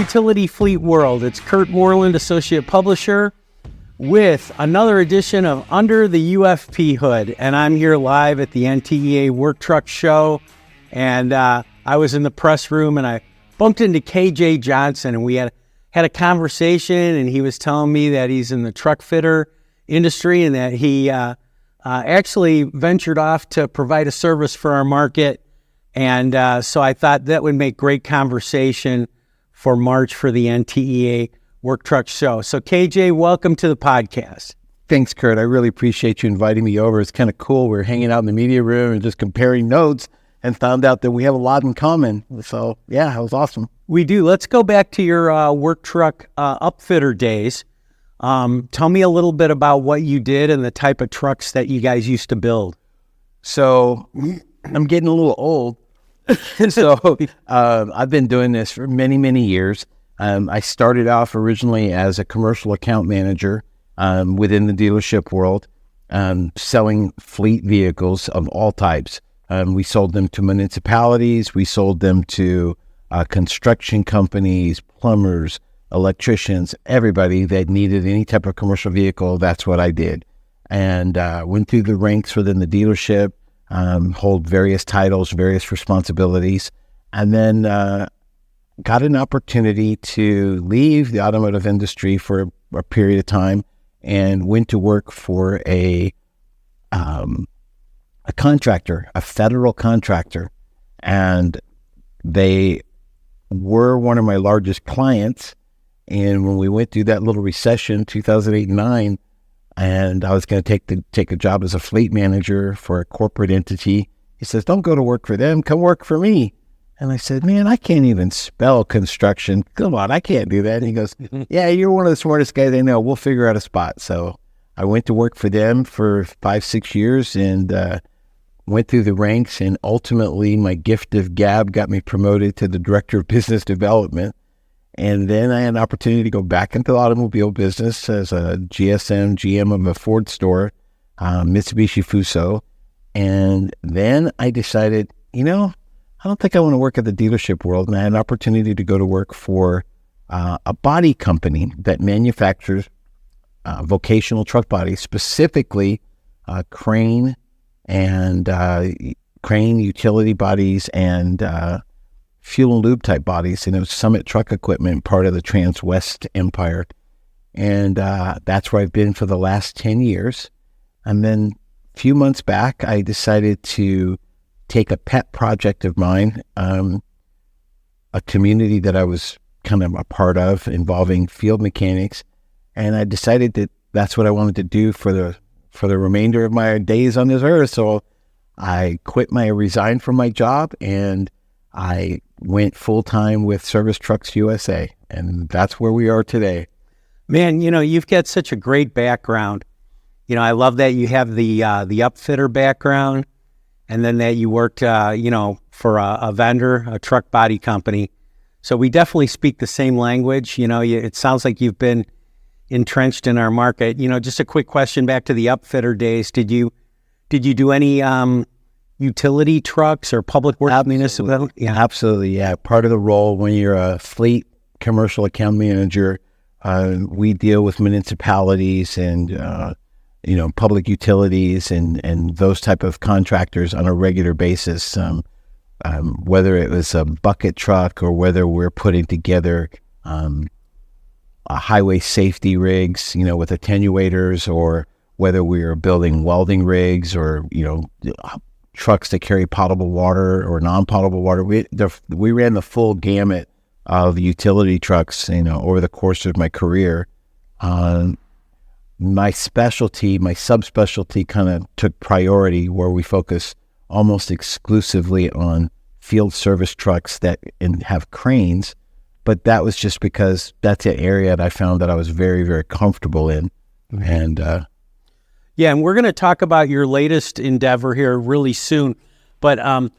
utility fleet world. It's Kurt Moreland, Associate Publisher, with another edition of Under the UFP Hood. And I'm here live at the NTEA Work Truck Show. And I was in the press room and I bumped into KJ Johnson, and we had a conversation, and he was telling me that he's in the truck fitter industry and that he actually ventured off to provide a service for our market. And so I thought that would make great conversation for March for the NTEA Work Truck Show. So KJ, welcome to the podcast. Thanks, Kurt. I really appreciate you inviting me over. It's kind of cool. We're hanging out in the media room and just comparing notes and found out that we have a lot in common. So yeah, it was awesome. We do. Let's go back to your work truck upfitter days. Tell me a little bit about what you did and the type of trucks that you guys used to build. So I'm getting a little old. So I've been doing this for many, many years. I started off originally as a commercial account manager within the dealership world, selling fleet vehicles of all types. We sold them to municipalities. We sold them to construction companies, plumbers, electricians, everybody that needed any type of commercial vehicle. That's what I did. And went through the ranks within the dealership, hold various titles, various responsibilities, and then got an opportunity to leave the automotive industry for a period of time and went to work for a contractor, a federal contractor. And they were one of my largest clients. And when we went through that little recession, 2008 and 9, and I was going to take a job as a fleet manager for a corporate entity, he says, "Don't go to work for them, come work for me." And I said, "Man, I can't even spell construction. Come on, I can't do that." And he goes, "Yeah, you're one of the smartest guys I know. We'll figure out a spot." So I went to work for them for 5-6 years and went through the ranks, and ultimately my gift of gab got me promoted to the Director of Business Development. And then I had an opportunity to go back into the automobile business as a GM of a Ford store, Mitsubishi Fuso. And then I decided, I don't think I want to work at the dealership world. And I had an opportunity to go to work for a body company that manufactures vocational truck bodies, specifically crane utility bodies and fuel and lube type bodies. And it was Summit Truck Equipment, part of the Trans-West Empire. And that's where I've been for the last 10 years. And then a few months back, I decided to take a pet project of mine, a community that I was kind of a part of involving field mechanics. And I decided that that's what I wanted to do for the remainder of my days on this earth. So I resigned from my job, and I went full-time with Service Trucks USA, and that's where we are today. Man, you've got such a great background. I love that you have the upfitter background, and then that you worked, for a vendor, a truck body company. So we definitely speak the same language. It sounds like you've been entrenched in our market. Just a quick question back to the upfitter days. Did you do any utility trucks or public works municipal? Yeah, absolutely. Yeah. Part of the role when you're a fleet commercial account manager, we deal with municipalities and, public utilities and those type of contractors on a regular basis. Whether it was a bucket truck or whether we're putting together highway safety rigs, with attenuators, or whether we are building welding rigs or, trucks that carry potable water or non-potable water. We ran the full gamut of utility trucks, over the course of my career. My subspecialty kind of took priority, where we focus almost exclusively on field service trucks that have cranes. But that was just because that's an area that I found that I was very, very comfortable in. And and we're going to talk about your latest endeavor here really soon. But I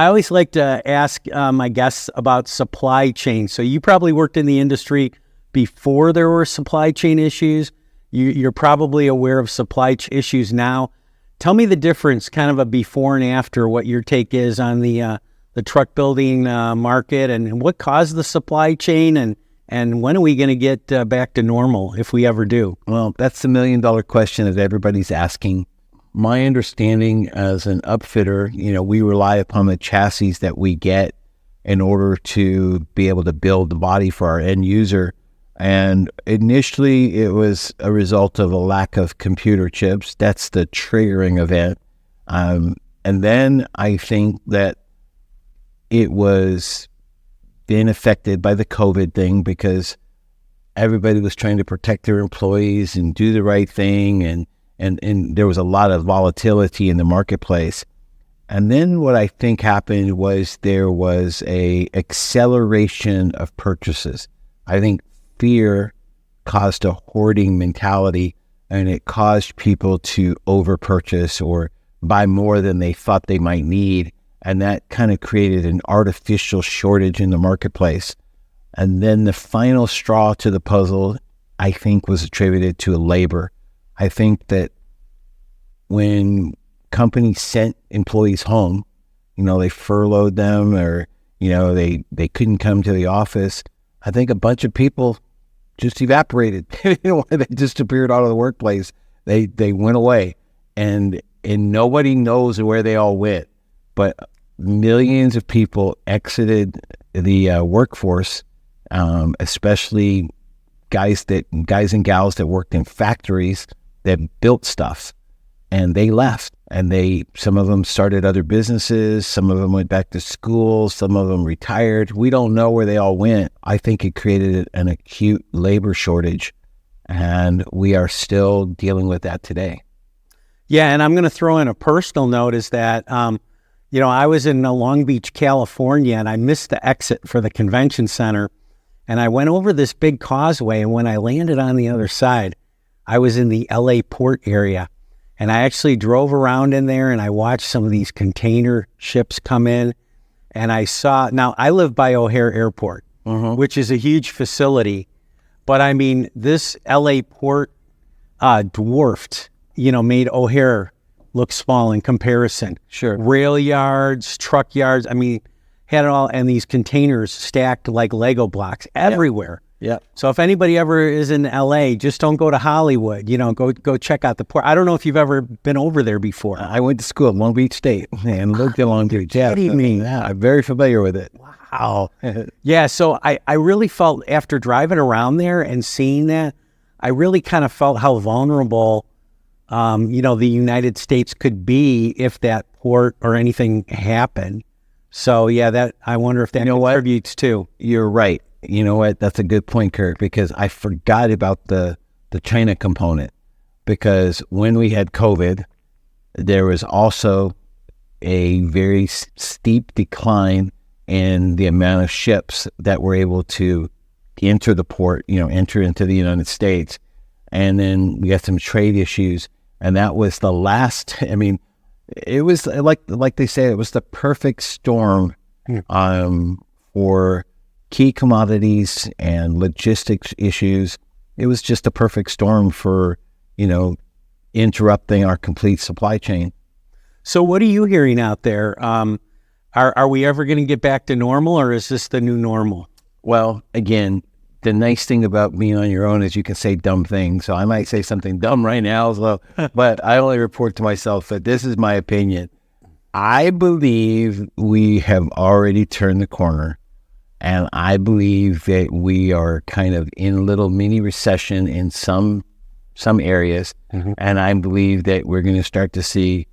always like to ask my guests about supply chain. So you probably worked in the industry before there were supply chain issues. You're probably aware of supply issues now. Tell me the difference, kind of a before and after, what your take is on the the truck building market, and what caused the supply chain, and when are we going to get back to normal, if we ever do? Well, that's the $1,000,000 question that everybody's asking. My understanding as an upfitter, we rely upon the chassis that we get in order to be able to build the body for our end user. And initially, it was a result of a lack of computer chips. That's the triggering event. And then I think that it was being affected by the COVID thing because everybody was trying to protect their employees and do the right thing. And there was a lot of volatility in the marketplace. And then what I think happened was there was a acceleration of purchases. I think fear caused a hoarding mentality, and it caused people to over-purchase or buy more than they thought they might need. And that kind of created an artificial shortage in the marketplace. And then the final straw to the puzzle, I think, was attributed to labor. I think that when companies sent employees home, they furloughed them, or, they couldn't come to the office, I think a bunch of people just evaporated. They disappeared out of the workplace. They went away, and nobody knows where they all went. But millions of people exited the workforce, especially guys and gals that worked in factories that built stuff, and they left. And some of them started other businesses, some of them went back to school, some of them retired. We don't know where they all went. I think it created an acute labor shortage, and we are still dealing with that today. Yeah, and I'm going to throw in a personal note is that, I was in Long Beach, California, and I missed the exit for the convention center. And I went over this big causeway, and when I landed on the other side, I was in the LA port area. And I actually drove around in there, and I watched some of these container ships come in. And I saw, now I live by O'Hare Airport, which is a huge facility. But I mean, this LA port dwarfed, made O'Hare look small in comparison. Sure. Rail yards, truck yards, had it all, and these containers stacked like Lego blocks everywhere. Yeah. So if anybody ever is in LA, just don't go to Hollywood. Go check out the port. I don't know if you've ever been over there before. I went to school at Long Beach State and lived in Long Beach. You're kidding me. Yeah, I'm very familiar with it. Wow. Yeah. So I really felt, after driving around there and seeing that, I really kind of felt how vulnerable, the United States could be if that port or anything happened. So yeah, I wonder if that contributes too. You're right. You know what? That's a good point, Kurt, because I forgot about the China component. Because when we had COVID, there was also a very steep decline in the amount of ships that were able to enter the port, enter into the United States. And then we had some trade issues. And that was the last, it was like they say, it was the perfect storm for key commodities and logistics issues. It was just a perfect storm for, interrupting our complete supply chain. So what are you hearing out there? Are we ever going to get back to normal, or is this the new normal? Well, again, the nice thing about being on your own is you can say dumb things. So I might say something dumb right now, but I only report to myself that this is my opinion. I believe we have already turned the corner. And I believe that we are kind of in a little mini recession in some areas. And I believe that we're going to start to see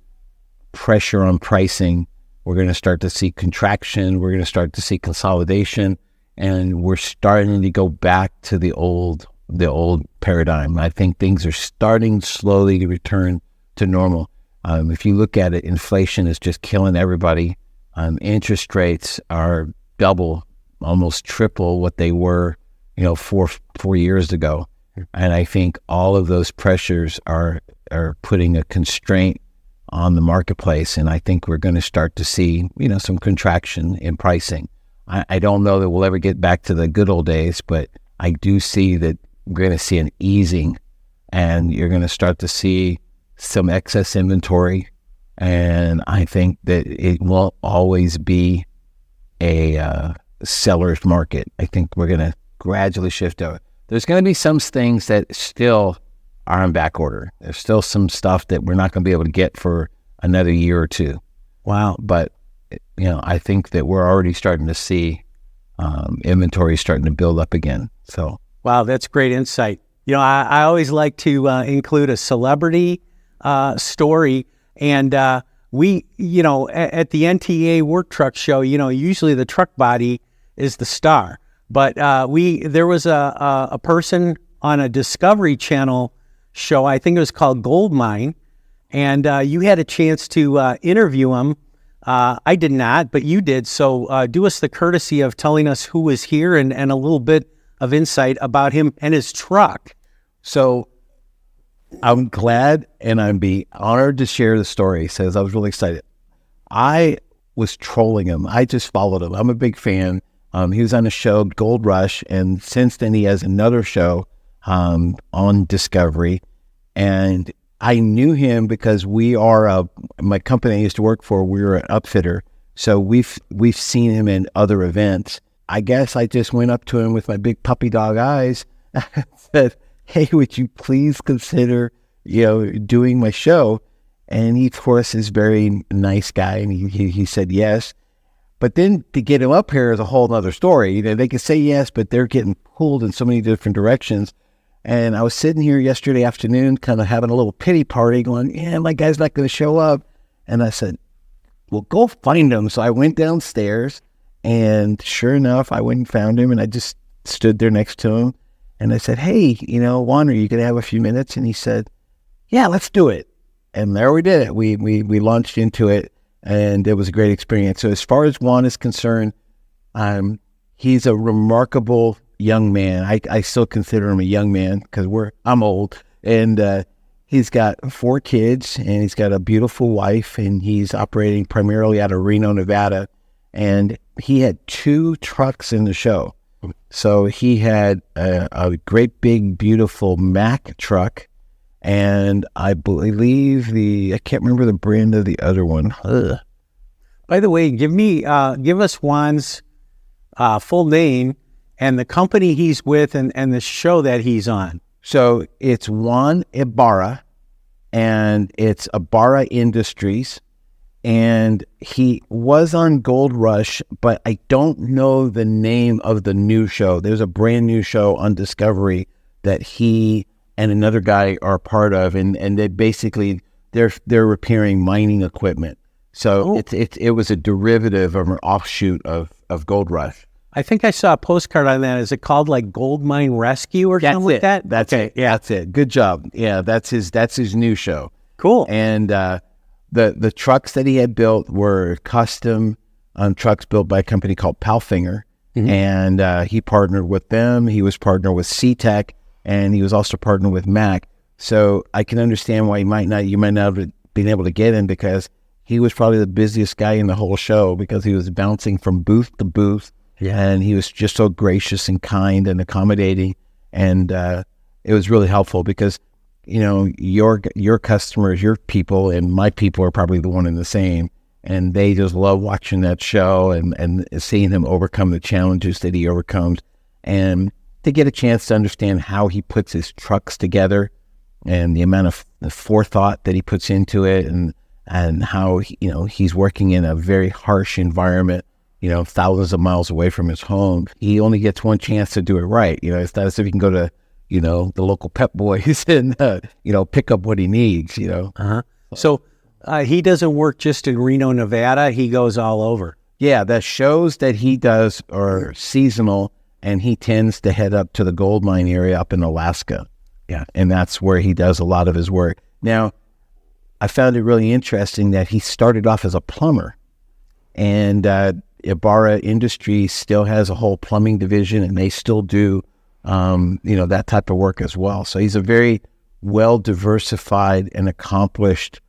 pressure on pricing. We're going to start to see contraction. We're going to start to see consolidation. And we're starting to go back to the old paradigm. I think things are starting slowly to return to normal. If you look at it, inflation is just killing everybody. Interest rates are double, almost triple what they were, 4 years ago. And I think all of those pressures are putting a constraint on the marketplace. And I think we're going to start to see, some contraction in pricing. I don't know that we'll ever get back to the good old days, but I do see that we're going to see an easing, and you're going to start to see some excess inventory. And I think that it won't always be a seller's market. I think we're going to gradually shift over. There's going to be some things that still are on back order. There's still some stuff that we're not going to be able to get for another year or two. Wow. But, I think that we're already starting to see inventory starting to build up again. So, wow, that's great insight. I always like to include a celebrity story. And we, at the NTEA Work Truck Show, usually the truck body is the star. But there was a person on a Discovery Channel show, I think it was called Goldmine, and you had a chance to interview him. I did not, but you did. So do us the courtesy of telling us who was here and a little bit of insight about him and his truck. So I'm glad and I'd be honored to share the story. Says I was really excited. I was trolling him. I just followed him. I'm a big fan. He was on a show, Gold Rush, and since then he has another show on Discovery. And I knew him because we are my company I used to work for. We were an upfitter, so we've seen him in other events. I guess I just went up to him with my big puppy dog eyes, and said, "Hey, would you please consider, doing my show?" And he, of course, is a very nice guy, and he said yes. But then to get him up here is a whole other story. They can say yes, but they're getting pulled in so many different directions. And I was sitting here yesterday afternoon, kind of having a little pity party going, yeah, my guy's not going to show up. And I said, well, go find him. So I went downstairs, and sure enough, I went and found him, and I just stood there next to him. And I said, hey, Juan, are you going to have a few minutes? And he said, yeah, let's do it. And there we did it. We launched into it, and it was a great experience. So as far as Juan is concerned, he's a remarkable young man. I still consider him a young man because I'm old, and he's got 4 kids, and he's got a beautiful wife, and he's operating primarily out of Reno, Nevada. And he had 2 trucks in the show. So he had a great big beautiful Mack truck, and I believe I can't remember the brand of the other one. Ugh. By the way, give us Juan's full name and the company he's with and the show that he's on. So it's Juan Ibarra, and it's Ibarra Industries, and he was on Gold Rush, but I don't know the name of the new show. There's a brand new show on Discovery that he and another guy are part of, and they basically they're repairing mining equipment. So it was a derivative or an offshoot of Gold Rush. I think I saw a postcard on that. Is it called like Gold Mine Rescue or something like that? That's it. Yeah, that's it. Good job. Yeah, that's his new show. Cool. And the trucks that he had built were custom trucks built by a company called Palfinger, and he partnered with them. He was partnered with C-Tech, and he was also partnered with Mack. So I can understand why you might not have been able to get him, because he was probably the busiest guy in the whole show, because he was bouncing from booth to booth. Yeah. And he was just so gracious and kind and accommodating. And it was really helpful because, your customers, your people, and my people are probably the one and the same. And they just love watching that show and seeing him overcome the challenges that he overcomes. And to get a chance to understand how he puts his trucks together and the amount of the forethought that he puts into it, and how, he's working in a very harsh environment, thousands of miles away from his home. He only gets one chance to do it right. It's not as if he can go to, the local Pep Boys and, pick up what he needs, Uh-huh. So he doesn't work just in Reno, Nevada. He goes all over. Yeah, the shows that he does are seasonal, and he tends to head up to the gold mine area up in Alaska. Yeah, and that's where he does a lot of his work. Now, I found it really interesting that he started off as a plumber, and Ibarra Industries still has a whole plumbing division, and they still do, that type of work as well. So he's a very well-diversified and accomplished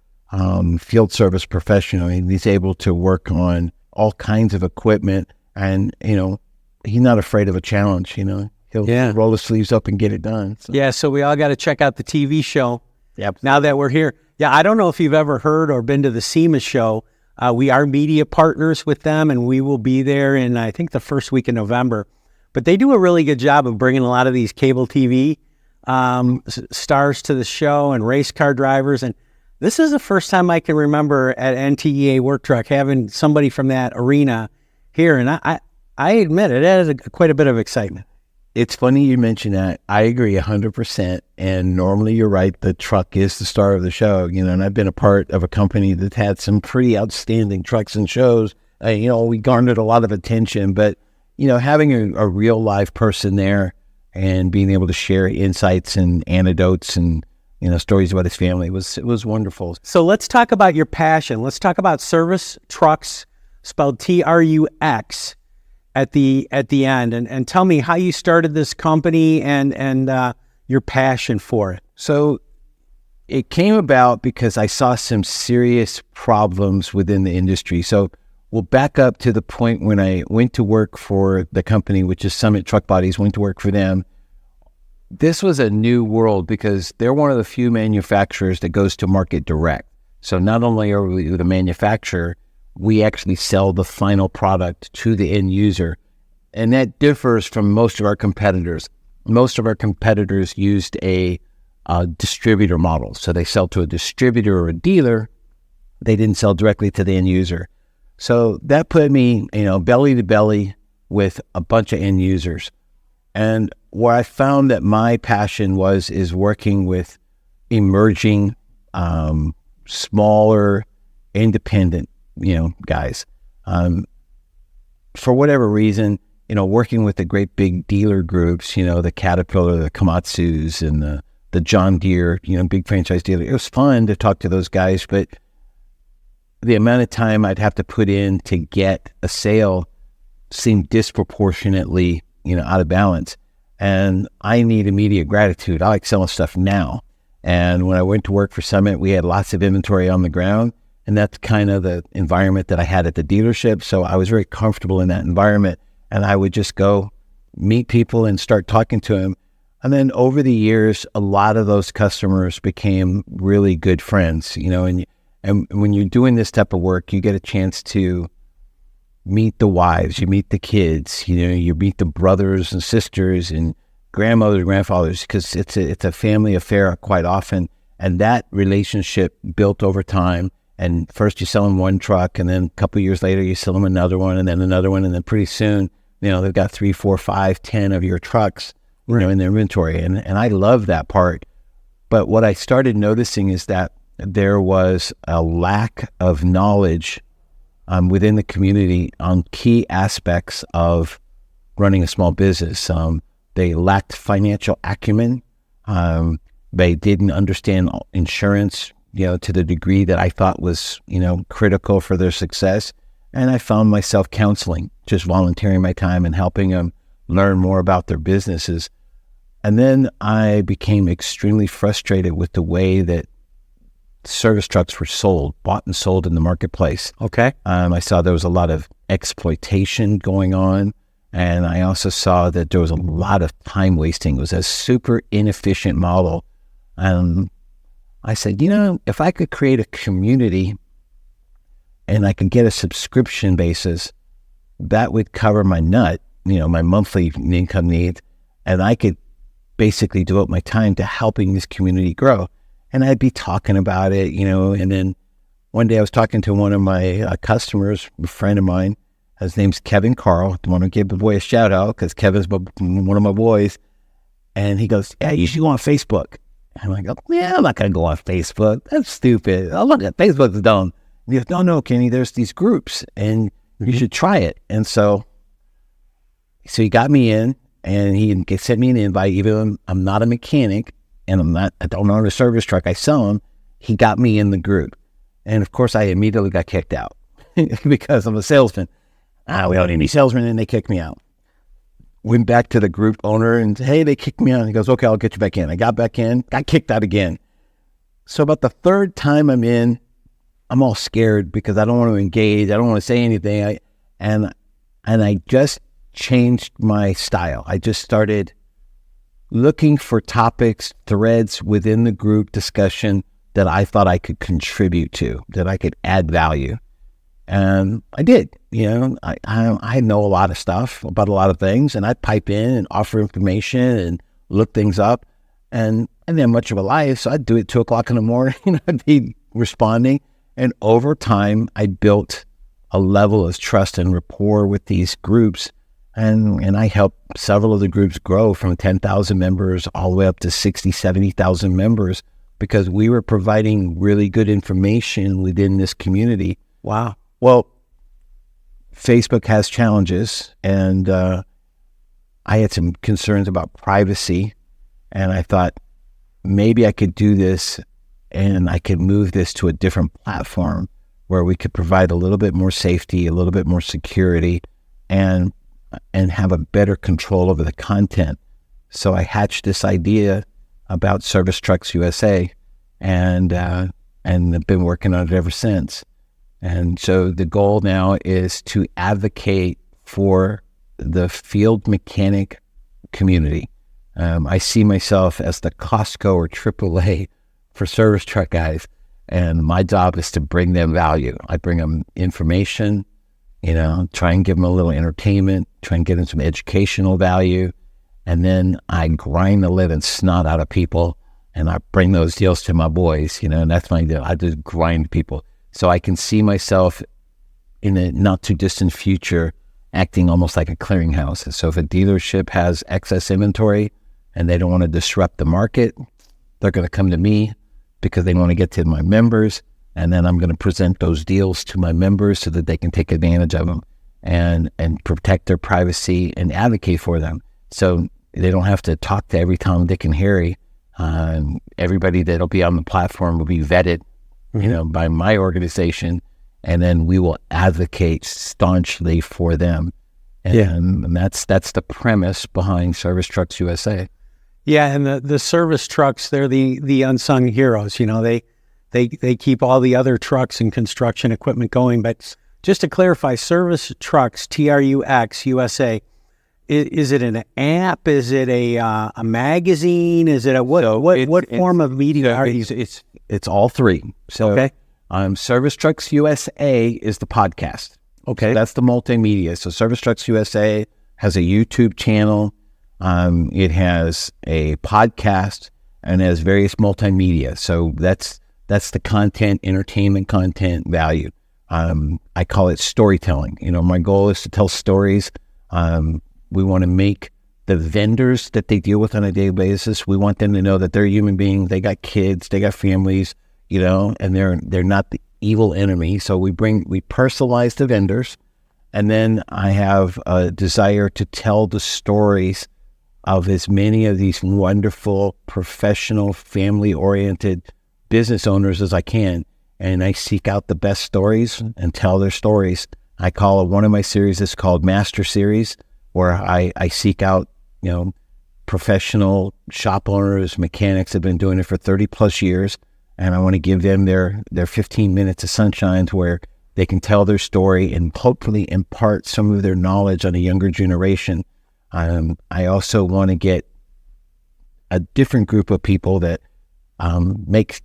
field service professional, and he's able to work on all kinds of equipment, and, he's not afraid of a challenge, He'll roll his sleeves up and get it done. So. Yeah, so we all got to check out the TV show. Yep. Now that we're here. Yeah, I don't know if you've ever heard or been to the SEMA show. We are media partners with them, and we will be there in, I think, the first week in November. But they do a really good job of bringing a lot of these cable TV stars to the show and race car drivers. And this is the first time I can remember at NTEA Work Truck having somebody from that arena here. And I admit it has quite a bit of excitement. It's funny you mention that. I agree 100%. And normally you're right. The truck is the star of the show, and I've been a part of a company that had some pretty outstanding trucks and shows. We garnered a lot of attention, but, having a real live person there and being able to share insights and anecdotes and, stories about his family it was wonderful. So let's talk about your passion. Let's talk about Service Trux, spelled Trux. At the end, and tell me how you started this company and your passion for it. So it came about because I saw some serious problems within the industry. So we'll back up to the point when I went to work for the company, which is Summit Truck Bodies, went to work for them. This was a new world because they're one of the few manufacturers that goes to market direct. So not only are we the manufacturer, we actually sell the final product to the end user. And that differs from most of our competitors. Most of our competitors used a distributor model. So they sell to a distributor or a dealer. They didn't sell directly to the end user. So that put me, belly to belly with a bunch of end users. And where I found that my passion is working with emerging, smaller, independent guys. For whatever reason, working with the great big dealer groups, the Caterpillar, the Komatsus, and the John Deere, big franchise dealer. It was fun to talk to those guys, but the amount of time I'd have to put in to get a sale seemed disproportionately, out of balance. And I need immediate gratitude. I like selling stuff now. And when I went to work for Summit, we had lots of inventory on the ground. And that's kind of the environment that I had at the dealership. So I was very comfortable in that environment. And I would just go meet people and start talking to them. And then over the years, a lot of those customers became really good friends, and when you're doing this type of work, you get a chance to meet the wives, you meet the kids, you meet the brothers and sisters and grandmothers and grandfathers, because it's a family affair quite often. And that relationship built over time. And first you sell them one truck, and then a couple of years later you sell them another one, and then another one, and then pretty soon, they've got 3, 4, 5, 10 of your trucks, in their inventory. And I love that part. But what I started noticing is that there was a lack of knowledge within the community on key aspects of running a small business. They lacked financial acumen. They didn't understand insurance, to the degree that I thought was, critical for their success. And I found myself counseling, just volunteering my time and helping them learn more about their businesses. And then I became extremely frustrated with the way that service trucks were bought and sold in the marketplace. Okay. I saw there was a lot of exploitation going on. And I also saw that there was a lot of time wasting. It was a super inefficient model. I said, if I could create a community and I could get a subscription basis, that would cover my my monthly income needs, and I could basically devote my time to helping this community grow. And I'd be talking about it, and then one day I was talking to one of my customers, a friend of mine. His name's Kevin Carl. I want to give the boy a shout out because Kevin's one of my boys. And he goes, "Yeah, you should go on Facebook." And I'm like, "Yeah, I'm not going to go on Facebook. That's stupid. Oh, look at Facebook's dumb." And he goes, No, Kenny, there's these groups and you should try it. And so he got me in, and he sent me an invite. Even though I'm not a mechanic and I don't own a service truck, I sell them. He got me in the group. And of course I immediately got kicked out because I'm a salesman. We don't need any salesmen, and they kicked me out. Went back to the group owner and, "Hey, they kicked me out." And he goes, "Okay, I'll get you back in." I got back in, got kicked out again. So about the third time I'm in, I'm all scared because I don't want to engage. I don't want to say anything. And I just changed my style. I just started looking for topics, threads within the group discussion that I thought I could contribute to, that I could add value. And I did. I know a lot of stuff about a lot of things, and I'd pipe in and offer information and look things up. And I didn't have much of a life, so I'd do it at 2 o'clock in the morning. I'd be responding. And over time, I built a level of trust and rapport with these groups. And I helped several of the groups grow from 10,000 members all the way up to 60, 70,000 members, because we were providing really good information within this community. Wow. Well, Facebook has challenges, and I had some concerns about privacy, and I thought maybe I could do this and I could move this to a different platform where we could provide a little bit more safety, a little bit more security, and have a better control over the content. So I hatched this idea about Service Trux USA, and I've been working on it ever since. And so the goal now is to advocate for the field mechanic community. I see myself as the Costco or AAA for service truck guys, and my job is to bring them value. I bring them information, try and give them a little entertainment, try and get them some educational value, and then I grind the living snot out of people, and I bring those deals to my boys, and that's my deal. I just grind people. So I can see myself in a not too distant future acting almost like a clearinghouse. So if a dealership has excess inventory and they don't want to disrupt the market, they're going to come to me because they want to get to my members, and then I'm going to present those deals to my members so that they can take advantage of them and protect their privacy and advocate for them. So they don't have to talk to every Tom, Dick, and Harry. Everybody that'll be on the platform will be vetted by my organization, and then we will advocate staunchly for them. And that's the premise behind Service Trux USA. Yeah, and the service trucks, they're the unsung heroes. They keep all the other trucks and construction equipment going. But just to clarify, Service Trux, Trux USA, is it an app? Is it a magazine? Is it what form of media are you? It's all three. So, okay. Service Trux USA is the podcast. Okay. So that's the multimedia. So Service Trux USA has a YouTube channel. It has a podcast and has various multimedia. So that's the content, entertainment content value. I call it storytelling. My goal is to tell stories. We want to make the vendors that they deal with on a daily basis, we want them to know that they're human beings. They got kids, they got families, and they're not the evil enemy. So we personalize the vendors. And then I have a desire to tell the stories of as many of these wonderful, professional, family-oriented business owners as I can. And I seek out the best stories and tell their stories. I call one of my series is called Master Series, where I seek out, professional shop owners, mechanics have been doing it for 30 plus years. And I want to give them their 15 minutes of sunshine to where they can tell their story and hopefully impart some of their knowledge on a younger generation. I also want to get a different group of people that make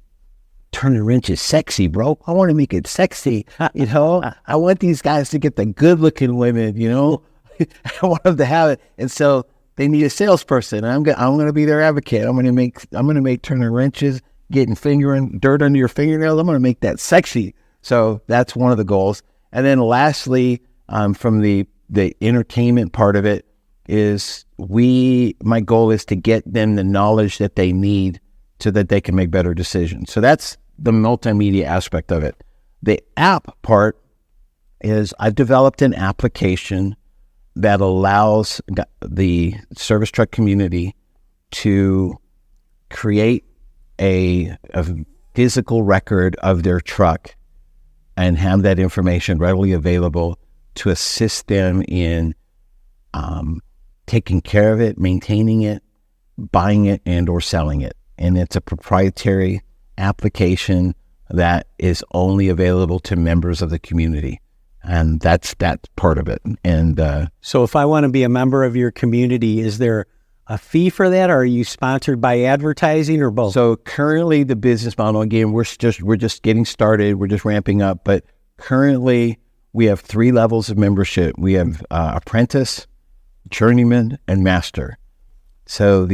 turning wrenches sexy, bro. I want to make it sexy, I want these guys to get the good looking women, I want them to have it. And so they need a salesperson. I'm going to be their advocate. I'm going to make turning wrenches, getting dirt under your fingernails. I'm going to make that sexy. So that's one of the goals. And then lastly, from the entertainment part of it is my goal is to get them the knowledge that they need so that they can make better decisions. So that's the multimedia aspect of it. The app part is I've developed an application that allows the service truck community to create a physical record of their truck and have that information readily available to assist them in taking care of it, maintaining it, buying it, and or selling it. And it's a proprietary application that is only available to members of the community. And that's part of it. And so if I want to be a member of your community, is there a fee for that, or are you sponsored by advertising, or both? So currently the business model, again, we're just getting started. We're just ramping up. But currently we have 3 levels of membership. We have apprentice, journeyman, and master. So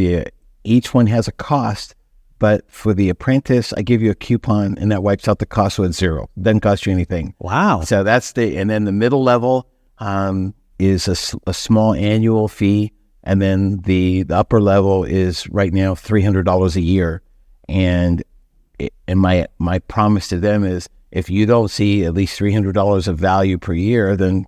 each one has a cost, but for the apprentice, I give you a coupon and that wipes out the cost, so it's $0. Doesn't cost you anything. Wow. So and then the middle level is a small annual fee. And then the upper level is right now $300 a year. And my promise to them is, if you don't see at least $300 of value per year, then,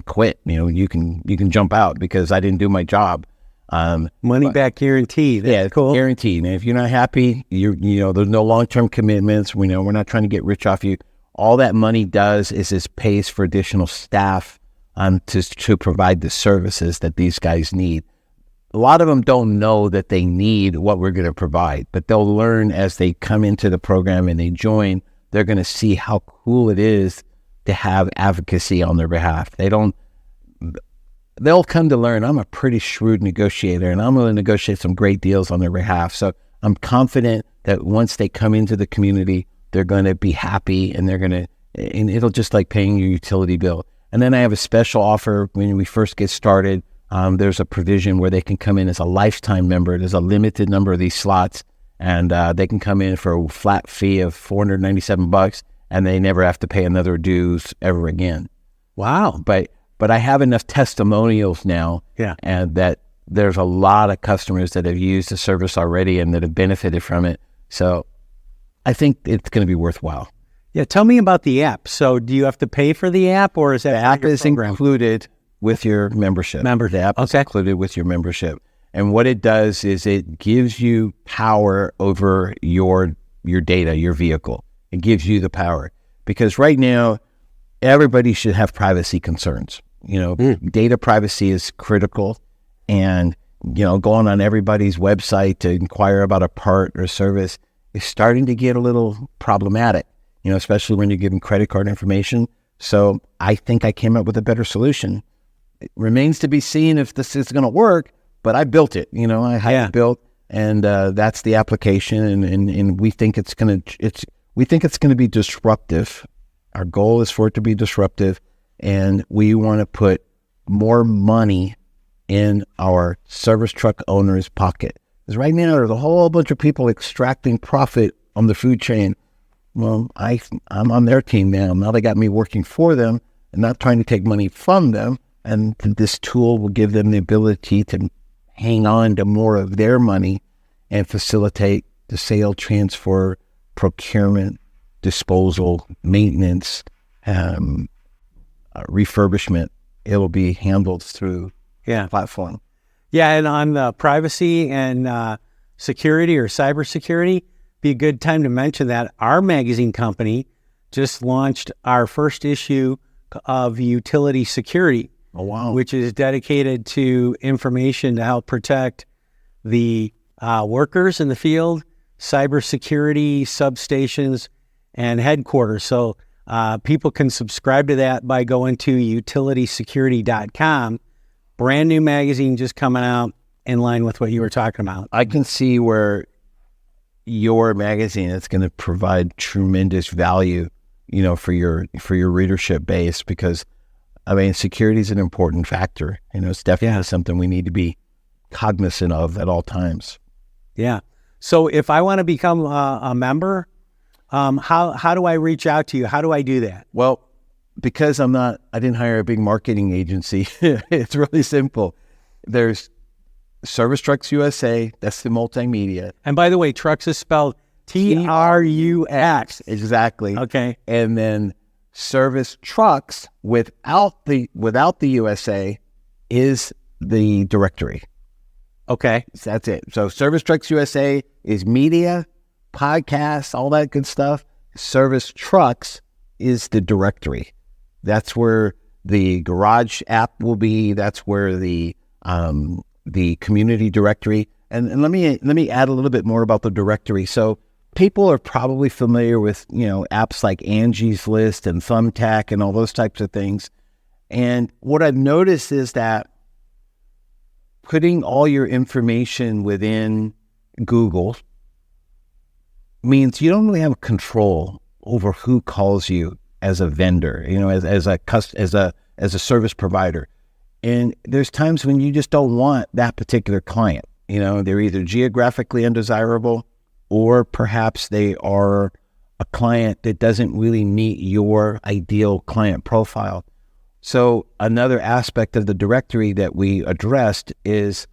quit. You can jump out because I didn't do my job. Money back guarantee. That's cool. Guaranteed. And if you're not happy, there's no long-term commitments. We're not trying to get rich off you. All that money does is it pays for additional staff to provide the services that these guys need. A lot of them don't know that they need what we're going to provide, but they'll learn as they come into the program and they join. They're going to see how cool it is to have advocacy on their behalf. They'll come to learn I'm a pretty shrewd negotiator and I'm going to negotiate some great deals on their behalf. So I'm confident that once they come into the community, they're going to be happy and and it'll just like paying your utility bill. And then I have a special offer when we first get started. There's a provision where they can come in as a lifetime member. There's a limited number of these slots, and they can come in for a flat fee of $497, and they never have to pay another dues ever again. Wow. But I have enough testimonials now, and that there's a lot of customers that have used the service already and that have benefited from it. So I think it's going to be worthwhile. Yeah, tell me about the app. So do you have to pay for the app, or is that the app is included with your membership? The app is included with your membership. And what it does is it gives you power over your data, your vehicle. It gives you the power. Because right now, everybody should have privacy concerns. Data privacy is critical. And, going on everybody's website to inquire about a part or service is starting to get a little problematic, especially when you're giving credit card information. So I think I came up with a better solution. It remains to be seen if this is going to work, but I built it. I had it built, and that's the application. And we think it's going to be disruptive. Our goal is for it to be disruptive, and we want to put more money in our service truck owners' pocket. Because right now there's a whole bunch of people extracting profit on the food chain. Well, I'm on their team now. Now they got me working for them and not trying to take money from them. And this tool will give them the ability to hang on to more of their money and facilitate the sale, transfer, procurement, disposal, maintenance, refurbishment. It will be handled through the platform. Yeah, and on the privacy and security or cybersecurity, be a good time to mention that our magazine company just launched our first issue of Utility Security. Oh, wow. Which is dedicated to information to help protect the workers in the field, cybersecurity, substations, and headquarters. So people can subscribe to that by going to utilitysecurity.com. Brand new magazine just coming out in line with what you were talking about. I can see where your magazine is going to provide tremendous value, for your readership base, because security is an important factor. It's definitely something we need to be cognizant of at all times. Yeah. So if I want to become a member, how do I reach out to you? How do I do that? Well, because I didn't hire a big marketing agency. It's really simple. There's Service Trux USA. That's the multimedia. And by the way, Trux is spelled Trux. Exactly. Okay. And then Service Trux without the USA is the directory. Okay. So that's it. So Service Trux USA is media, podcasts, all that good stuff. Service Trux is the directory. That's where the garage app will be. That's where the community directory. And let me add a little bit more about the directory. So people are probably familiar with, apps like Angie's List and Thumbtack and all those types of things. And what I've noticed is that putting all your information within Google means you don't really have control over who calls you as a vendor, as a service provider. And there's times when you just don't want that particular client. They're either geographically undesirable, or perhaps they are a client that doesn't really meet your ideal client profile. So another aspect of the directory that we addressed is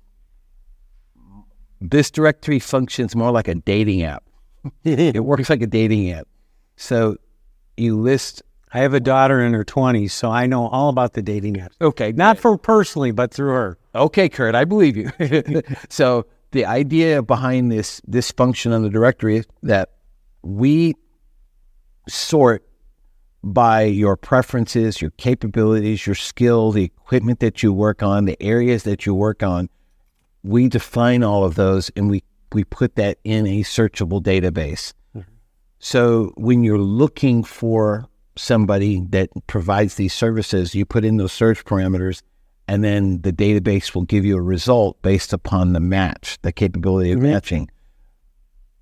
this directory functions more like a dating app. It works like a dating app. So you list... I have a daughter in her 20s, so I know all about the dating apps. Okay. Not for personally, but through her. Okay, Kurt, I believe you. So the idea behind this function on the directory is that we sort by your preferences, your capabilities, your skill, the equipment that you work on, the areas that you work on. We define all of those, and we put that in a searchable database. Mm-hmm. So when you're looking for somebody that provides these services, you put in those search parameters, and then the database will give you a result based upon the match, the capability of matching.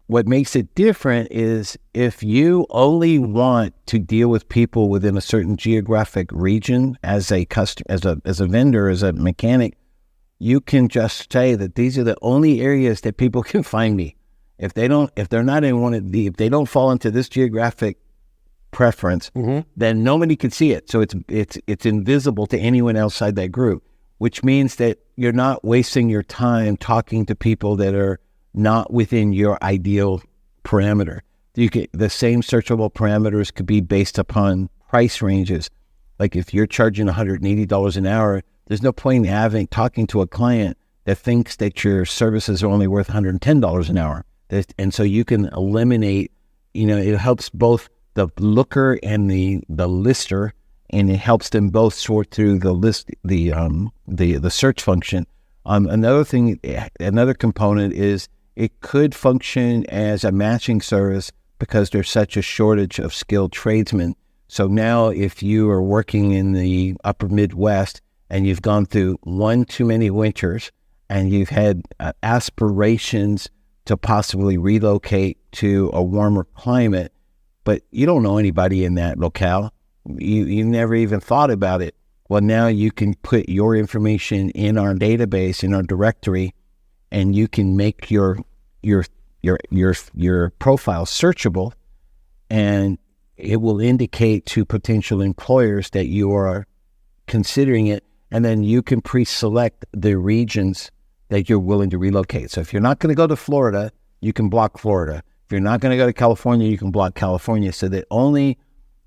What makes it different is if you only want to deal with people within a certain geographic region as a customer, as a vendor, as a mechanic, you can just say that these are the only areas that people can find me. If they don't fall into this geographic preference, mm-hmm. then nobody can see it. So it's invisible to anyone outside that group, which means that you're not wasting your time talking to people that are not within your ideal parameter. The same searchable parameters could be based upon price ranges. Like if you're charging $180 an hour, there's no point in talking to a client that thinks that your services are only worth $110 an hour. And so you can eliminate, it helps both the looker and the lister, and it helps them both sort through the list, the search function. Another component is it could function as a matching service because there's such a shortage of skilled tradesmen. So now if you are working in the upper Midwest and you've gone through one too many winters and you've had aspirations to possibly relocate to a warmer climate, but you don't know anybody in that locale, you never even thought about it. Well, now you can put your information in our database, in our directory, and you can make your profile searchable, and it will indicate to potential employers that you are considering it, and then you can pre-select the regions that you're willing to relocate. So if you're not going to go to Florida, you can block Florida. If you're not going to go to California, you can block California, so that only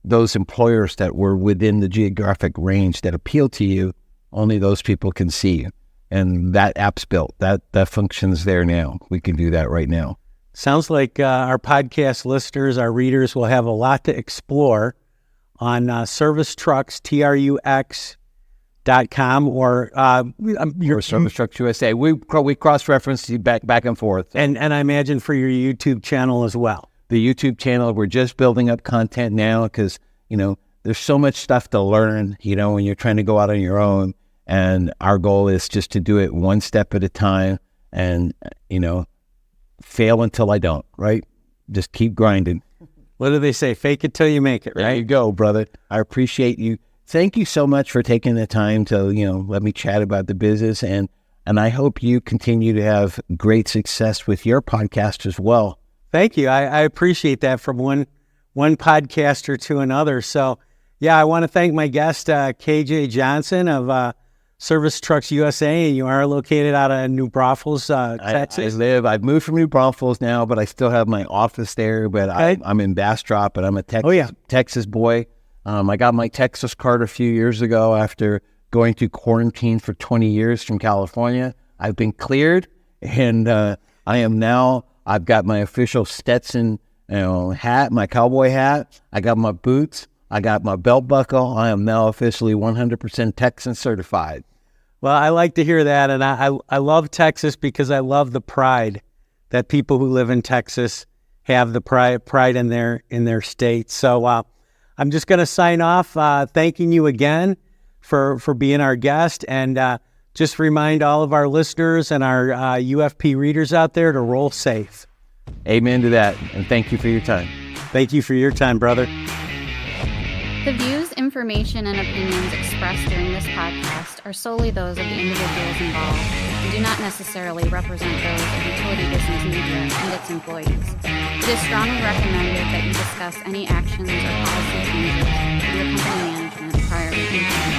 those employers that were within the geographic range that appeal to you, only those people can see you. And that app's built. That function's there now. We can do that right now. Sounds like our podcast listeners, our readers, will have a lot to explore on Service Trux, Trux.com, or your Service Trux USA. We cross-reference you back and forth. And I imagine for your YouTube channel as well. The YouTube channel, we're just building up content now because, there's so much stuff to learn, when you're trying to go out on your own. And our goal is just to do it one step at a time and, fail until I don't, right? Just keep grinding. What do they say? Fake it till you make it, right? There you go, brother. I appreciate you. Thank you so much for taking the time to, let me chat about the business. And I hope you continue to have great success with your podcast as well. Thank you. I appreciate that from one podcaster to another. So, yeah, I want to thank my guest, KJ Johnson of Service Trux USA. You are located out of New Braunfels, Texas. I've moved from New Braunfels now, but I still have my office there. But I'm in Bastrop, but I'm a Texas boy. I got my Texas card a few years ago after going through quarantine for 20 years from California. I've been cleared, and I've got my official Stetson hat, my cowboy hat. I got my boots. I got my belt buckle. I am now officially 100% Texan certified. Well, I like to hear that, and I love Texas because I love the pride that people who live in Texas have, the pride in their state. So I'm just going to sign off, thanking you again for being our guest, and just remind all of our listeners and our UFP readers out there to roll safe. Amen to that, and thank you for your time. Thank you for your time, brother. The views, information, and opinions expressed during this podcast are solely those of the individuals involved and do not necessarily represent those of Utility Business Media and its employees. It is strongly recommended that you discuss any actions or policy changes with your company management prior to implementing.